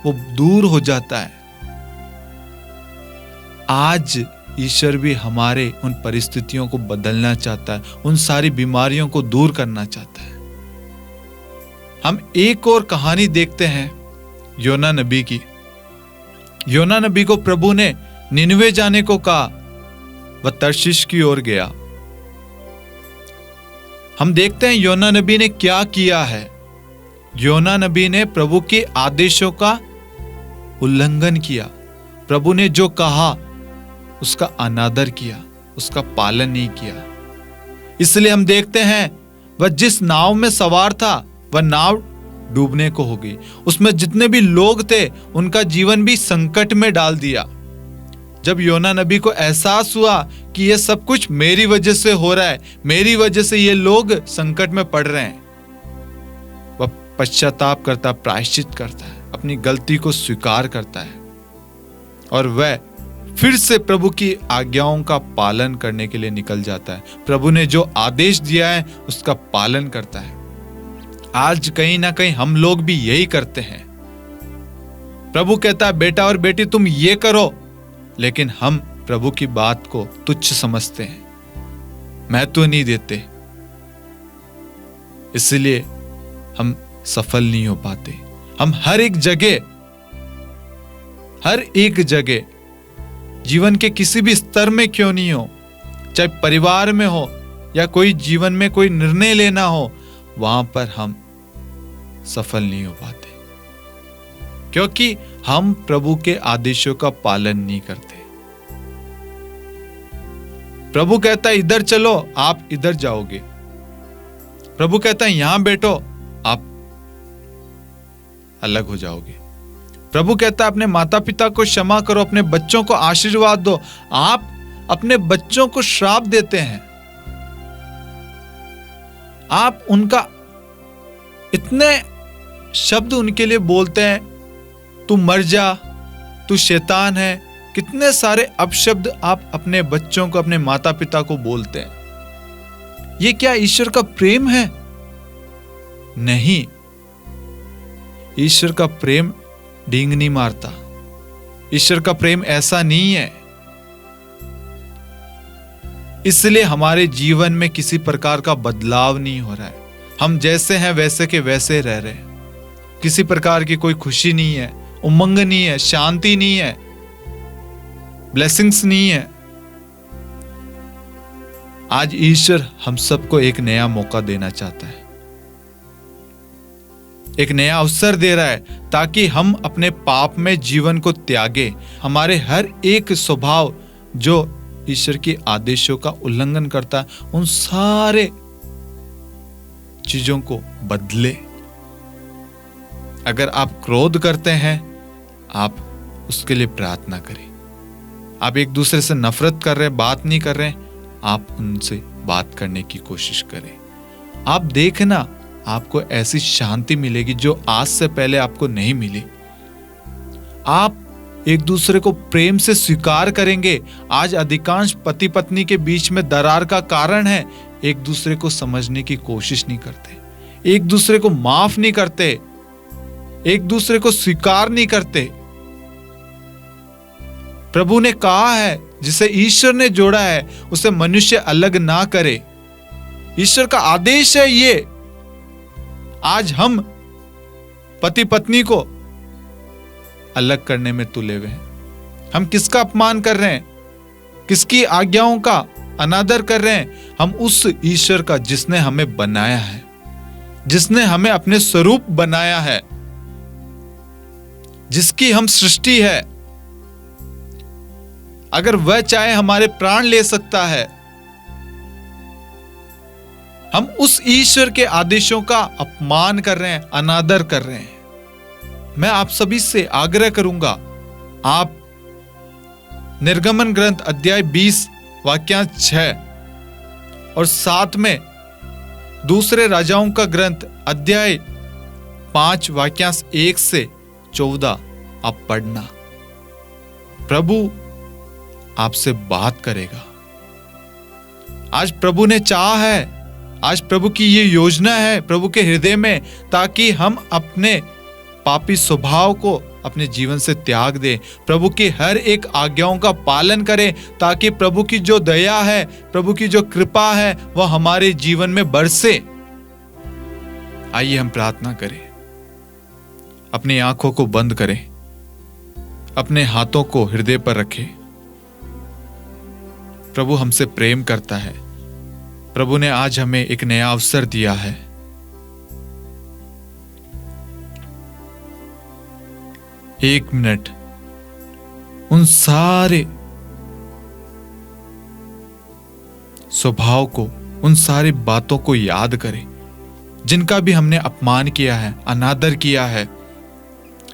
वो दूर हो जाता है। आज ईश्वर भी हमारे उन परिस्थितियों को बदलना चाहता है, उन सारी बीमारियों को दूर करना चाहता है। हम एक और कहानी देखते हैं योना नबी की। योना नबी को प्रभु ने निनवे जाने को कहा, वह तर्शीश की ओर गया। हम देखते हैं योना नबी ने क्या किया है। योना नबी ने प्रभु के आदेशों का उल्लंघन किया। प्रभु ने जो कहा उसका अनादर किया, उसका पालन नहीं किया। इसलिए हम देखते हैं वह जिस नाव में सवार था वह नाव डूबने को हो गई। उसमें जितने भी लोग थे उनका जीवन भी संकट में डाल दिया। जब योना नबी को एहसास हुआ कि यह सब कुछ मेरी वजह से हो रहा है, मेरी वजह से ये लोग संकट में पड़ रहे हैं, वह पश्चाताप करता, प्रायश्चित करता है, अपनी गलती को स्वीकार करता है और वह फिर से प्रभु की आज्ञाओं का पालन करने के लिए निकल जाता है। प्रभु ने जो आदेश दिया है उसका पालन करता है। आज कहीं ना कहीं हम लोग भी यही करते हैं। प्रभु कहता है बेटा और बेटी तुम ये करो, लेकिन हम प्रभु की बात को तुच्छ समझते हैं, महत्व नहीं देते, इसलिए हम सफल नहीं हो पाते। हम हर एक जगह जीवन के किसी भी स्तर में क्यों नहीं हो, चाहे परिवार में हो या कोई जीवन में कोई निर्णय लेना हो, वहां पर हम सफल नहीं हो पाते, क्योंकि हम प्रभु के आदेशों का पालन नहीं करते। प्रभु कहता है इधर चलो, आप इधर जाओगे। प्रभु कहता है यहां बैठो, आप अलग हो जाओगे। प्रभु कहता है अपने माता पिता को क्षमा करो, अपने बच्चों को आशीर्वाद दो, आप अपने बच्चों को श्राप देते हैं। आप उनका इतने शब्द उनके लिए बोलते हैं, तू मर जा, तू शैतान है, कितने सारे अपशब्द आप अपने बच्चों को, अपने माता पिता को बोलते हैं। ये क्या ईश्वर का प्रेम है? नहीं, ईश्वर का प्रेम डींग नहीं मारता। ईश्वर का प्रेम ऐसा नहीं है। इसलिए हमारे जीवन में किसी प्रकार का बदलाव नहीं हो रहा है। हम जैसे हैं वैसे के वैसे रह रहे हैं। किसी प्रकार की कोई खुशी नहीं है, उमंग नहीं है, शांति नहीं है, ब्लेसिंग्स नहीं है। आज ईश्वर हम सबको एक नया मौका देना चाहता है, एक नया अवसर दे रहा है, ताकि हम अपने पाप में जीवन को त्यागे, हमारे हर एक स्वभाव जो ईश्वर के आदेशों का उल्लंघन करता है उन सारे चीजों को बदले। अगर आप क्रोध करते हैं, आप उसके लिए प्रार्थना करें। आप एक दूसरे से नफरत कर रहे हैं, बात नहीं कर रहे हैं, आप उनसे बात करने की कोशिश करें। आप देखना आपको ऐसी शांति मिलेगी जो आज से पहले आपको नहीं मिली। आप एक दूसरे को प्रेम से स्वीकार करेंगे। आज अधिकांश पति पत्नी के बीच में दरार का कारण है एक दूसरे को समझने की कोशिश नहीं करते, एक दूसरे को माफ नहीं करते, एक दूसरे को स्वीकार नहीं करते। प्रभु ने कहा है जिसे ईश्वर ने जोड़ा है उसे मनुष्य अलग ना करे। ईश्वर का आदेश है ये। आज हम पति पत्नी को अलग करने में तुले हुए हैं। हम किसका अपमान कर रहे हैं, किसकी आज्ञाओं का अनादर कर रहे हैं? हम उस ईश्वर का जिसने हमें बनाया है, जिसने हमें अपने स्वरूप बनाया है, जिसकी हम सृष्टि है। अगर वह चाहे हमारे प्राण ले सकता है, हम उस ईश्वर के आदेशों का अपमान कर रहे हैं, अनादर कर रहे हैं। मैं आप सभी से आग्रह करूंगा, आप निर्गमन ग्रंथ अध्याय 20 वाक्यांश 6 और 7 में दूसरे राजाओं का ग्रंथ अध्याय 5 वाक्यांश 1 से 14 आप पढ़ना। प्रभु आपसे बात करेगा। आज प्रभु ने चाहा है, आज प्रभु की ये योजना है प्रभु के हृदय में, ताकि हम अपने पापी स्वभाव को अपने जीवन से त्याग दें, प्रभु की हर एक आज्ञाओं का पालन करें, ताकि प्रभु की जो दया है, प्रभु की जो कृपा है, वह हमारे जीवन में बरसे। आइए हम प्रार्थना करें। अपनी आंखों को बंद करें, अपने हाथों को हृदय पर रखें। प्रभु हमसे प्रेम करता है। प्रभु ने आज हमें एक नया अवसर दिया है। एक मिनट उन सारे स्वभाव को, उन सारी बातों को याद करें जिनका भी हमने अपमान किया है, अनादर किया है।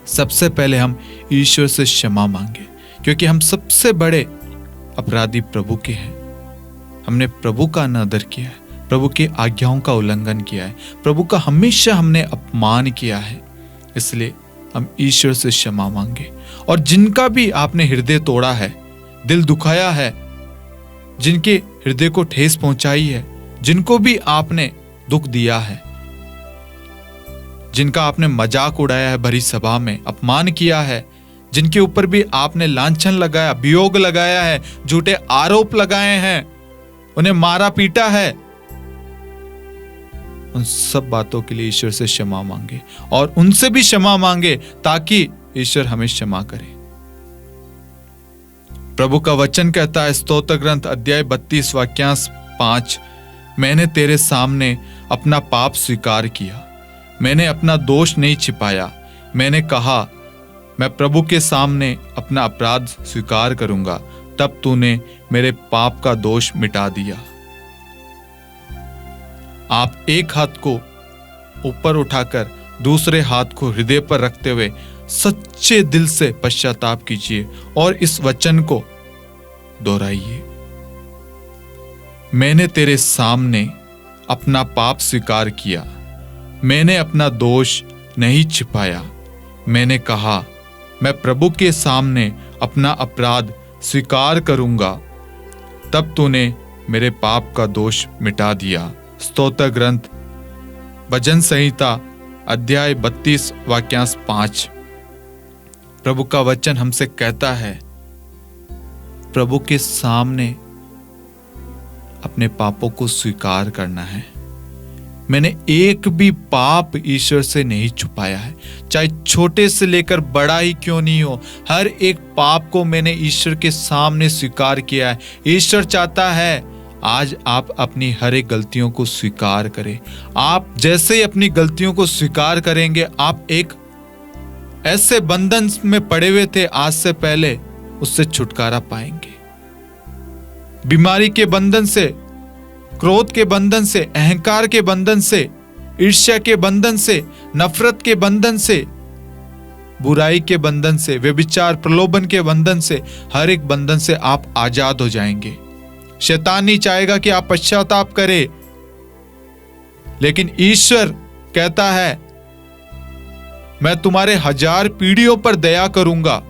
सबसे पहले हम ईश्वर से क्षमा मांगे, क्योंकि हम सबसे बड़े अपराधी प्रभु के हैं। हमने प्रभु का अनादर किया है, प्रभु की आज्ञाओं का उल्लंघन किया है, प्रभु का हमेशा हमने अपमान किया है। इसलिए हम ईश्वर से क्षमा मांगे। और जिनका भी आपने हृदय तोड़ा है, दिल दुखाया है, जिनके हृदय को ठेस पहुंचाई है, जिनको भी आपने दुख दिया है, जिनका आपने मजाक उड़ाया है, भरी सभा में अपमान किया है, जिनके ऊपर भी आपने लांछन लगाया, वियोग लगाया है, झूठे आरोप लगाए हैं, उन्हें मारा पीटा है, उन सब बातों के लिए ईश्वर से क्षमा मांगे और उनसे भी क्षमा मांगे, ताकि ईश्वर हमें क्षमा करे। प्रभु का वचन कहता है, स्तोत्र ग्रंथ अध्याय 32 वाक्यांश 5, मैंने तेरे सामने अपना पाप स्वीकार किया, मैंने अपना दोष नहीं छिपाया। मैंने कहा मैं प्रभु के सामने अपना अपराध स्वीकार करूंगा, तब तूने मेरे पाप का दोष मिटा दिया। आप एक हाथ को ऊपर उठाकर दूसरे हाथ को हृदय पर रखते हुए सच्चे दिल से पश्चाताप कीजिए और इस वचन को दोहराइए। मैंने तेरे सामने अपना पाप स्वीकार किया, मैंने अपना दोष नहीं छिपाया। मैंने कहा मैं प्रभु के सामने अपना अपराध स्वीकार करूंगा, तब तूने मेरे पाप का दोष मिटा दिया। स्तोत्र ग्रंथ भजन संहिता अध्याय 32 वाक्यांश 5। प्रभु का वचन हमसे कहता है, प्रभु के सामने अपने पापों को स्वीकार करना है। मैंने एक भी पाप ईश्वर से नहीं छुपाया है, चाहे छोटे से लेकर बड़ा ही क्यों नहीं हो, हर एक पाप को मैंने ईश्वर के सामने स्वीकार किया है। ईश्वर चाहता है आज आप अपनी हर एक गलतियों को स्वीकार करें। आप जैसे ही अपनी गलतियों को स्वीकार करेंगे, आप एक ऐसे बंधन में पड़े हुए थे आज से पहले, उससे छुटकारा पाएंगे। बीमारी के बंधन से, क्रोध के बंधन से, अहंकार के बंधन से, ईर्ष्या के बंधन से, नफरत के बंधन से, बुराई के बंधन से, व्यभिचार प्रलोभन के बंधन से, हर एक बंधन से आप आजाद हो जाएंगे। शैतान नहीं चाहेगा कि आप पश्चाताप करें, लेकिन ईश्वर कहता है मैं तुम्हारे 1000 पीढ़ियों पर दया करूंगा।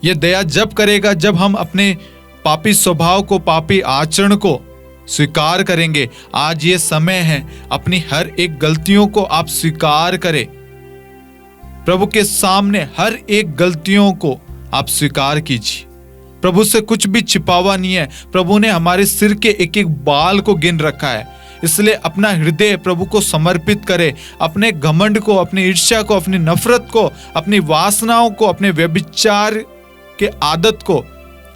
यह दया जब करेगा जब हम अपने पापी स्वभाव को, पापी आचरण को स्वीकार करेंगे। आज ये समय है, अपनी हर एक गलतियों को आप स्वीकार करें। प्रभु के सामने हर एक गलतियों को आप स्वीकार कीजिए। प्रभु से कुछ भी छिपावा नहीं है। प्रभु ने हमारे सिर के एक एक बाल को गिन रखा है। इसलिए अपना हृदय प्रभु को समर्पित करे। अपने घमंड को, अपनी ईर्ष्या को, अपनी नफरत को, अपनी वासनाओं को, अपने व्यभिचार के आदत को,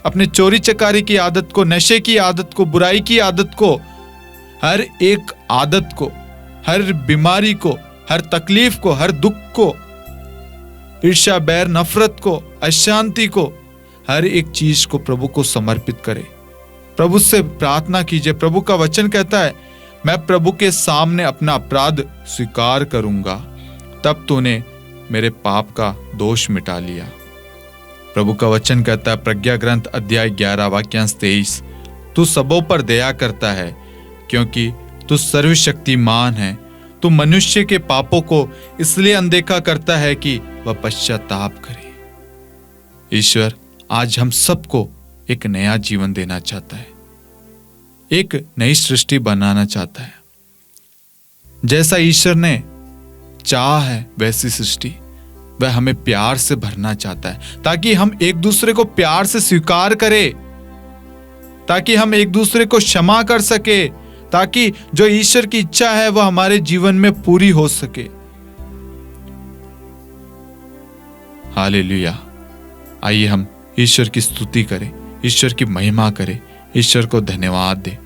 अपने चोरी चकारी की आदत को, नशे की आदत को, बुराई की आदत को, हर एक आदत को, हर बीमारी को, हर तकलीफ को, हर दुख को, ईर्ष्या, बैर, नफरत को, अशांति को, हर एक चीज को प्रभु को समर्पित करे। प्रभु से प्रार्थना कीजिए। प्रभु का वचन कहता है, मैं प्रभु के सामने अपना अपराध स्वीकार करूंगा, तब तूने मेरे पाप का दोष मिटा लिया। प्रभु का वचन कहता है, प्रज्ञा ग्रंथ अध्याय 11 वाक्यांश 23, तू सबों पर दया करता है क्योंकि तू सर्वशक्तिमान है। तू मनुष्य के पापों को इसलिए अनदेखा करता है कि वह पश्चाताप करे। ईश्वर आज हम सबको एक नया जीवन देना चाहता है, एक नई सृष्टि बनाना चाहता है। जैसा ईश्वर ने चाहा है वैसी सृष्टि वह हमें प्यार से भरना चाहता है, ताकि हम एक दूसरे को प्यार से स्वीकार करें, ताकि हम एक दूसरे को क्षमा कर सके, ताकि जो ईश्वर की इच्छा है वह हमारे जीवन में पूरी हो सके। हालेलुया। आइए हम ईश्वर की स्तुति करें, ईश्वर की महिमा करें, ईश्वर को धन्यवाद दें।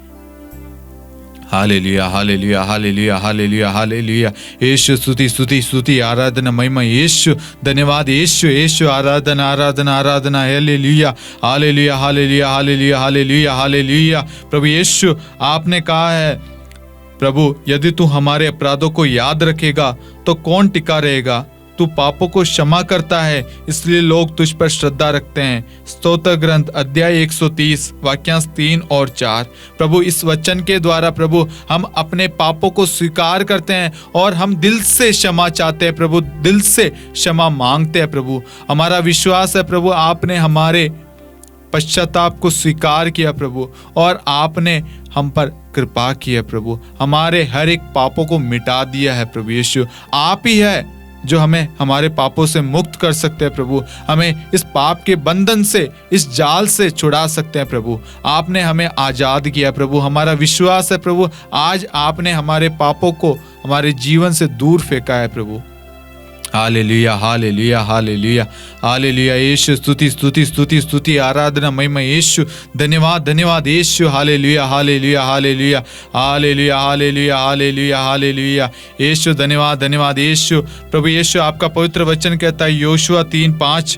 Hallelujah, hallelujah, hallelujah, hallelujah, hallelujah. Yeshu स्तुति, स्तुति, स्तुति, आराधना, महिमा। यीशु धन्यवाद। यीशु, यीशु आराधना, आराधना, आराधना। Hallelujah, hallelujah, hallelujah, hallelujah, hallelujah, hallelujah. प्रभु यीशु, आपने कहा है प्रभु, यदि तू हमारे अपराधों को याद रखेगा तो कौन टिका रहेगा। तू पापों को क्षमा करता है, इसलिए लोग तुझ पर श्रद्धा रखते हैं। स्तोत्र ग्रंथ अध्याय 130 वाक्यांश 3 और 4। प्रभु इस वचन के द्वारा प्रभु हम अपने पापों को स्वीकार करते हैं और हम दिल से क्षमा चाहते हैं प्रभु, दिल से क्षमा मांगते हैं प्रभु। हमारा विश्वास है प्रभु, आपने हमारे पश्चाताप को स्वीकार किया प्रभु, और आपने हम पर कृपा की है प्रभु, हमारे हर एक पापों को मिटा दिया है प्रभु यीशु। आप ही है जो हमें हमारे पापों से मुक्त कर सकते हैं प्रभु, हमें इस पाप के बंधन से, इस जाल से छुड़ा सकते हैं प्रभु। आपने हमें आजाद किया प्रभु। हमारा विश्वास है प्रभु, आज आपने हमारे पापों को हमारे जीवन से दूर फेंका है प्रभु। Hallelujah, hallelujah, hallelujah, hallelujah. Yeshu स्तुति, स्तुति, स्तुति, स्तुति, आराधना, महिमा। यीशु धन्यवाद, धन्यवाद। Yeshu hallelujah, hallelujah, hallelujah, hallelujah, hallelujah, hallelujah, hallelujah. Yeshu धन्यवाद, धन्यवाद। यीशु प्रभु यीशु, आपका पवित्र वचन कहता है योशुआ 3:5,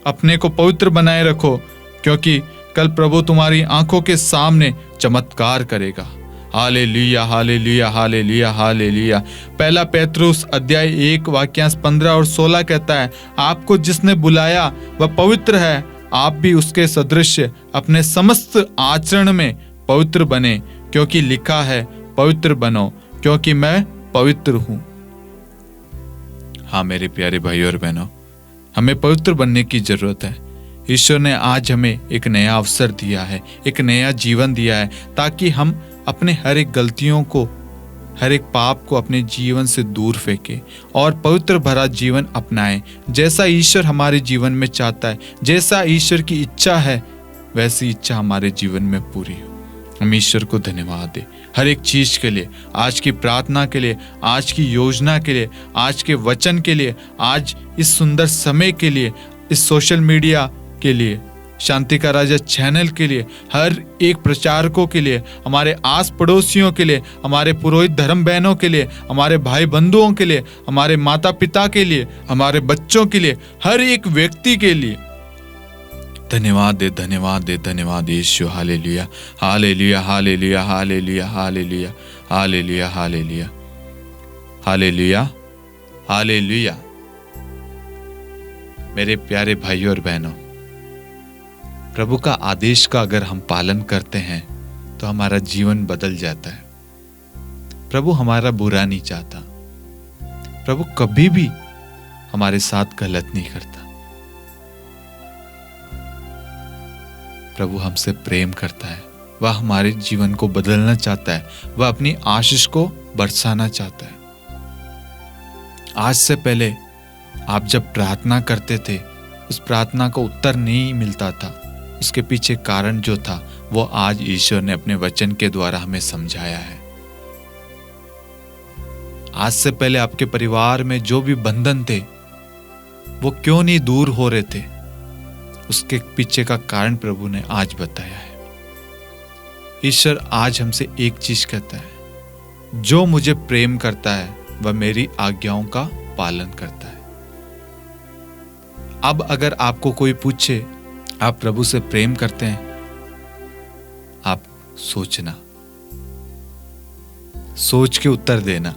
अपने को पवित्र बनाए रखो क्योंकि कल प्रभु तुम्हारी आंखों के सामने चमत्कार करेगा। Hallelujah, hallelujah, hallelujah, hallelujah. पहला पेत्रुस अध्याय 1 वाक्यांश 15 और 16 कहता है, आपको जिसने बुलाया वह पवित्र है, आप भी उसके सदृश अपने समस्त आचरण में पवित्र बने, क्योंकि लिखा है, पवित्र बनो क्योंकि मैं पवित्र हूं। हाँ मेरे प्यारे भाइयों और बहनों, हमें पवित्र बनने की जरूरत है। ईश्वर ने आज हमें एक नया अवसर दिया है, एक नया जीवन दिया है, ताकि हम अपने हर एक गलतियों को, हर एक पाप को अपने जीवन से दूर फेंके और पवित्र भरा जीवन अपनाएं। जैसा ईश्वर हमारे जीवन में चाहता है, जैसा ईश्वर की इच्छा है, वैसी इच्छा हमारे जीवन में पूरी हो। हम ईश्वर को धन्यवाद दें हर एक चीज के लिए, आज की प्रार्थना के लिए, आज की योजना के लिए, आज के वचन के लिए, आज इस सुंदर समय के लिए, इस सोशल मीडिया के लिए, शांति का राजा चैनल के लिए, हर एक प्रचारकों के लिए, हमारे आस पड़ोसियों के लिए, हमारे पुरोहित धर्म बहनों के लिए, हमारे भाई बंधुओं के लिए, हमारे माता पिता के लिए, हमारे बच्चों के लिए, हर एक व्यक्ति के लिए धन्यवाद दे, धन्यवाद दे, धन्यवाद Yeshu. Hallelujah, hallelujah, hallelujah, hallelujah, hallelujah, hallelujah, hallelujah, hallelujah, hallelujah. मेरे प्यारे भाइयों और बहनों, प्रभु का आदेश का अगर हम पालन करते हैं तो हमारा जीवन बदल जाता है। प्रभु हमारा बुरा नहीं चाहता, प्रभु कभी भी हमारे साथ गलत नहीं करता। प्रभु हमसे प्रेम करता है, वह हमारे जीवन को बदलना चाहता है, वह अपनी आशीष को बरसाना चाहता है। आज से पहले आप जब प्रार्थना करते थे, उस प्रार्थना को उत्तर नहीं मिलता था, उसके पीछे कारण जो था वो आज ईश्वर ने अपने वचन के द्वारा हमें समझाया है। आज से पहले आपके परिवार में जो भी बंधन थे वो क्यों नहीं दूर हो रहे थे, उसके पीछे का कारण प्रभु ने आज बताया है। ईश्वर आज हमसे एक चीज कहता है, जो मुझे प्रेम करता है वह मेरी आज्ञाओं का पालन करता है। अब अगर आपको कोई पूछे आप प्रभु से प्रेम करते हैं, आप सोचना, सोच के उत्तर देना।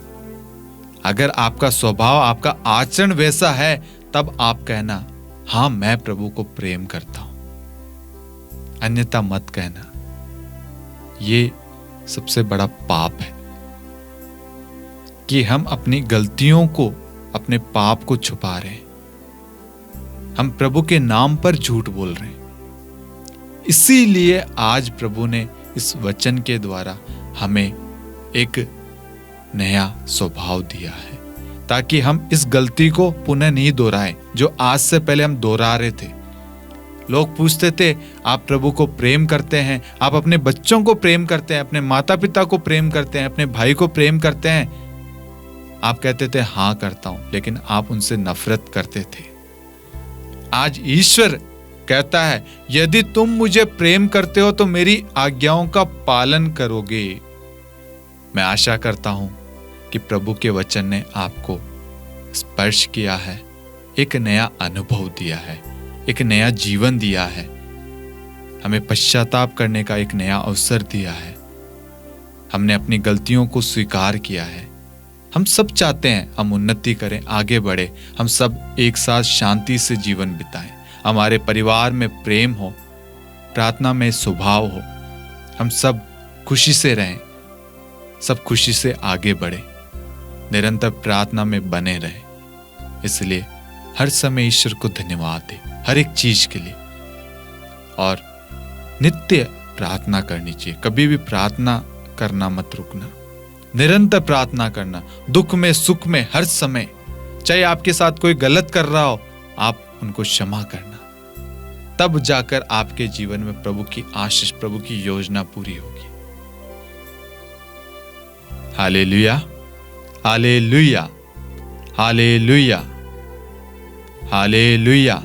अगर आपका स्वभाव, आपका आचरण वैसा है, तब आप कहना हाँ मैं प्रभु को प्रेम करता हूं, अन्यथा मत कहना। ये सबसे बड़ा पाप है कि हम अपनी गलतियों को, अपने पाप को छुपा रहे हैं। हम प्रभु के नाम पर झूठ बोल रहे हैं। इसीलिए आज प्रभु ने इस वचन के द्वारा हमें एक नया स्वभाव दिया है, ताकि हम इस गलती को पुनः नहीं दोहराएं जो आज से पहले हम दोहरा रहे थे। लोग पूछते थे आप प्रभु को प्रेम करते हैं, आप अपने बच्चों को प्रेम करते हैं, अपने माता पिता को प्रेम करते हैं, अपने भाई को प्रेम करते हैं? आप कहते थे हाँ करता हूं, लेकिन आप उनसे नफरत करते थे। आज ईश्वर कहता है यदि तुम मुझे प्रेम करते हो तो मेरी आज्ञाओं का पालन करोगे। मैं आशा करता हूं कि प्रभु के वचन ने आपको स्पर्श किया है, एक नया अनुभव दिया है, एक नया जीवन दिया है, हमें पश्चाताप करने का एक नया अवसर दिया है। हमने अपनी गलतियों को स्वीकार किया है। हम सब चाहते हैं हम उन्नति करें, आगे बढ़े, हम सब एक साथ शांति से जीवन बिताएं, हमारे परिवार में प्रेम हो, प्रार्थना में स्वभाव हो, हम सब खुशी से रहें, सब खुशी से आगे बढ़े, निरंतर प्रार्थना में बने रहे। इसलिए हर समय ईश्वर को धन्यवाद दे हर एक चीज के लिए, और नित्य प्रार्थना करनी चाहिए। कभी भी प्रार्थना करना मत रुकना, निरंतर प्रार्थना करना, दुख में सुख में हर समय। चाहे आपके साथ कोई गलत कर रहा हो, आप उनको क्षमा करना, तब जाकर आपके जीवन में प्रभु की आशीष, प्रभु की योजना पूरी होगी। Hallelujah, hallelujah, hallelujah, hallelujah.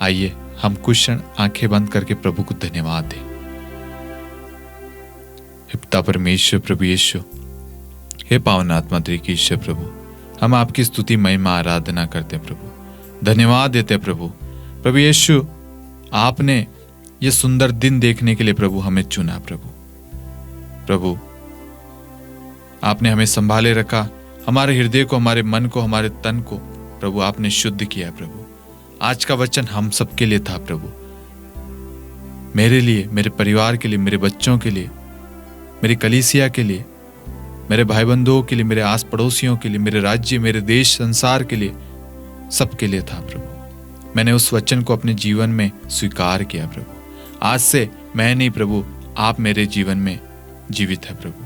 आइए हम कुछ क्षण आंखें बंद करके प्रभु को धन्यवाद दें। हे पिता परमेश्वर, प्रभु यीशु, हे पावन आत्मा की ईश्वर प्रभु, हम आपकी स्तुति महिमा आराधना करते हैं प्रभु, धन्यवाद देते हैं प्रभु। प्रभु यीशु, आपने ये सुंदर दिन देखने के लिए प्रभु हमें चुना प्रभु आपने हमें संभाले रखा, हमारे हृदय को, हमारे मन को, हमारे तन को प्रभु आपने शुद्ध किया प्रभु। आज का वचन हम सबके लिए था प्रभु, मेरे लिए, मेरे परिवार के लिए, मेरे बच्चों के लिए, मेरी कलीसिया के लिए, मेरे भाई बंधुओं के लिए, मेरे आस पड़ोसियों के लिए, मेरे राज्य, मेरे देश, संसार के लिए, सबके लिए था प्रभु। मैंने उस वचन को अपने जीवन में स्वीकार किया प्रभु। आज से मैं नहीं प्रभु, आप मेरे जीवन में जीवित है प्रभु,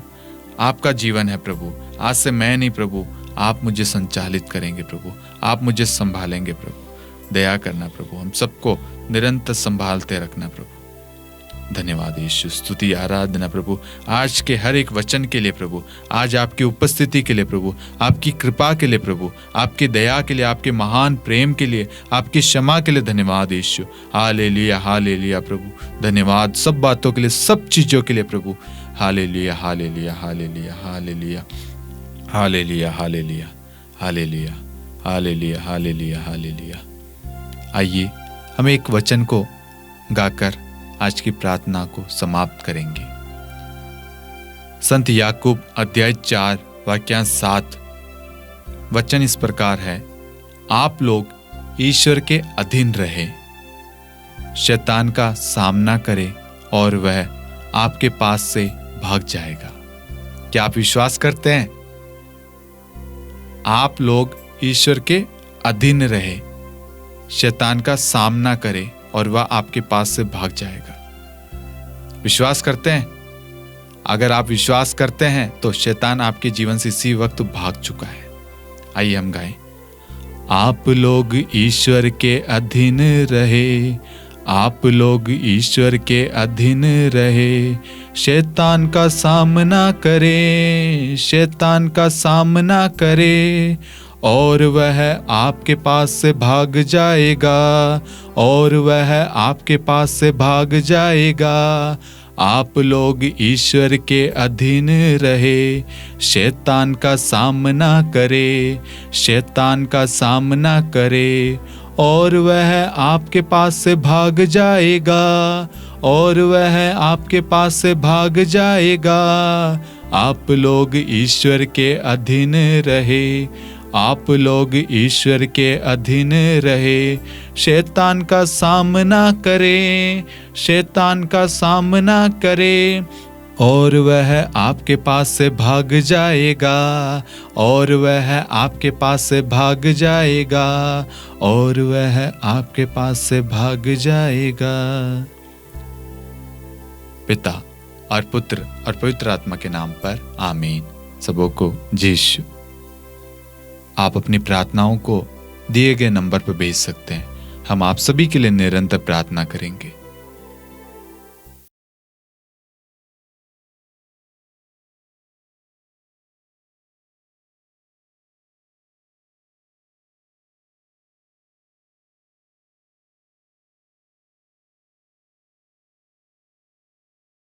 आपका जीवन है प्रभु। आज से मैं नहीं प्रभु, आप मुझे संचालित करेंगे प्रभु, आप मुझे संभालेंगे प्रभु। दया करना प्रभु, हम सबको निरंतर संभालते रखना प्रभु। धन्यवाद यीशु, स्तुति आराधना प्रभु आज के हर एक वचन के लिए प्रभु, आज आपकी उपस्थिति के लिए प्रभु, आपकी कृपा के लिए प्रभु, आपकी दया के लिए, आपके महान प्रेम के लिए, आपकी क्षमा के लिए धन्यवाद यीशु। हालेलुया, हालेलुया प्रभु, धन्यवाद सब बातों के लिए, सब चीजों के लिए प्रभु। Hallelujah, hallelujah, hallelujah, hallelujah, hallelujah, hallelujah, hallelujah, hallelujah, hallelujah, hallelujah. आइए हम एक वचन को गाकर आज की प्रार्थना को समाप्त करेंगे। संत याकूब अध्याय 4 वाक्यांश 7 वचन इस प्रकार है, आप लोग ईश्वर के अधीन रहे, शैतान का सामना करें और वह आपके पास से भाग जाएगा। क्या आप विश्वास करते हैं? आप लोग ईश्वर के अधीन रहे, शैतान का सामना करें और वह आपके पास से भाग जाएगा। विश्वास करते हैं? अगर आप विश्वास करते हैं तो शैतान आपके जीवन से इसी वक्त भाग चुका है। आइए हम गाएं, आप लोग ईश्वर के अधीन रहे, आप लोग ईश्वर के अधीन रहे, शैतान का सामना करें, शैतान का सामना करें और वह आपके पास से भाग जाएगा, और वह आपके पास से भाग जाएगा। आप लोग ईश्वर के अधीन रहे, शैतान का सामना करे, शैतान का सामना करे और वह आपके पास से भाग जाएगा, और वह आपके पास से भाग जाएगा। आप लोग ईश्वर के अधीन रहे, आप लोग ईश्वर के अधीन रहे, शैतान का सामना करें, शैतान का सामना करें और वह आपके पास से भाग जाएगा, और वह आपके पास से भाग जाएगा, और वह आपके पास से भाग जाएगा। पिता और पुत्र और पवित्र आत्मा के नाम पर आमीन। सबों को यीशु। आप अपनी प्रार्थनाओं को दिए गए नंबर पर भेज सकते हैं। हम आप सभी के लिए निरंतर प्रार्थना करेंगे।